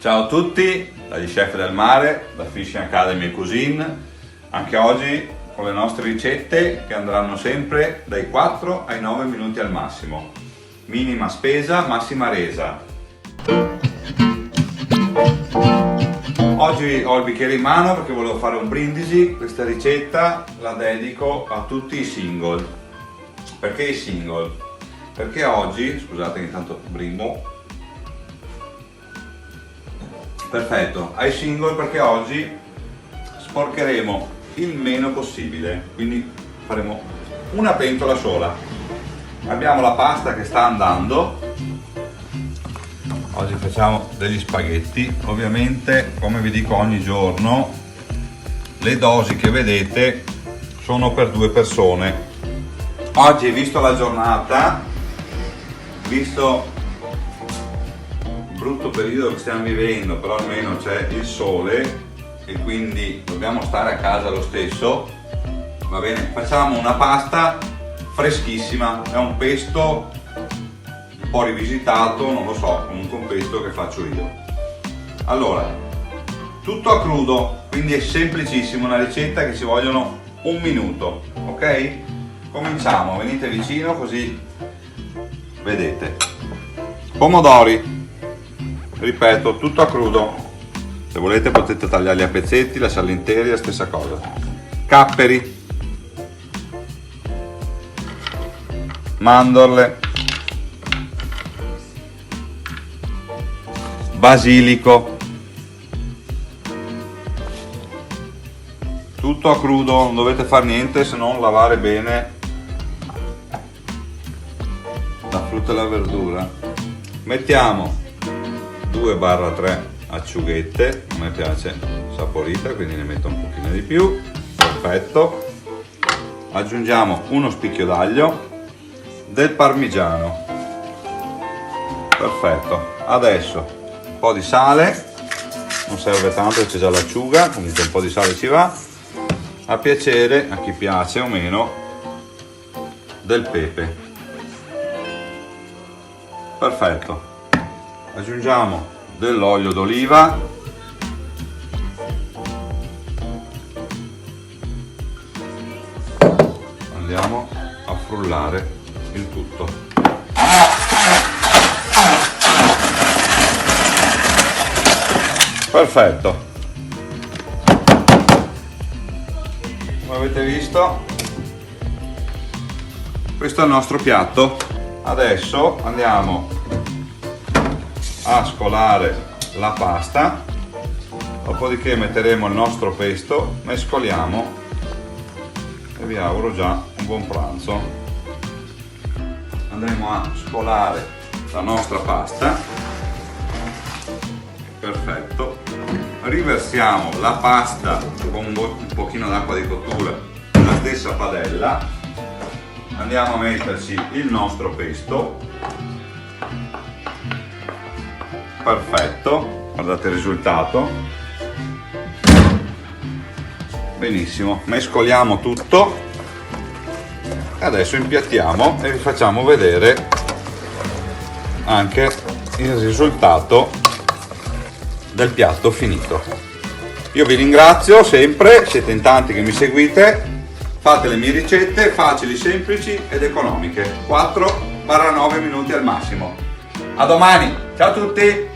Ciao a tutti, dagli chef del mare, da Fishing Academy Cuisine. Anche oggi con le nostre ricette che andranno sempre dai 4 ai 9 minuti al massimo. Minima spesa, massima resa. Oggi ho il bicchiere in mano perché volevo fare un brindisi. Questa ricetta la dedico a tutti i single. Perché i single? Perché oggi, scusate intanto brimo. Perfetto, ai single perché oggi sporcheremo il meno possibile, quindi faremo una pentola sola. Abbiamo la pasta che sta andando, oggi facciamo degli spaghetti, ovviamente come vi dico ogni giorno le dosi che vedete sono per 2 persone. Oggi, visto la giornata, visto brutto periodo che stiamo vivendo, però almeno c'è il sole e quindi dobbiamo stare a casa lo stesso, va bene, facciamo una pasta freschissima, è un pesto un po' rivisitato, non lo so, comunque un pesto che faccio io. Allora, tutto a crudo, quindi è semplicissimo, una ricetta che ci vogliono un minuto, ok? Cominciamo, venite vicino così vedete. Pomodori, ripeto, tutto a crudo, se volete potete tagliarli a pezzetti, lasciarli interi, la stessa cosa. Capperi, mandorle, basilico, tutto a crudo, non dovete fare niente se non lavare bene la frutta e la verdura. Mettiamo 2-3 acciughette, a me piace saporita quindi ne metto un pochino di più, perfetto. Aggiungiamo uno spicchio d'aglio, del parmigiano, perfetto. Adesso un po' di sale, non serve tanto, c'è già l'acciuga, comunque un po' di sale ci va, a piacere a chi piace o meno, del pepe, perfetto. Aggiungiamo dell'olio d'oliva, andiamo a frullare il tutto. Perfetto, come avete visto questo è il nostro piatto. Adesso andiamo a scolare la pasta, dopodiché metteremo il nostro pesto, mescoliamo e vi auguro già un buon pranzo. Andremo a scolare la nostra pasta, perfetto. Riversiamo la pasta con un pochino d'acqua di cottura nella stessa padella, andiamo a metterci il nostro pesto. Perfetto, guardate il risultato, benissimo, mescoliamo tutto e adesso impiattiamo e vi facciamo vedere anche il risultato del piatto finito. Io vi ringrazio sempre, siete in tanti che mi seguite, fate le mie ricette facili, semplici ed economiche, 4-9 minuti al massimo. A domani, ciao a tutti!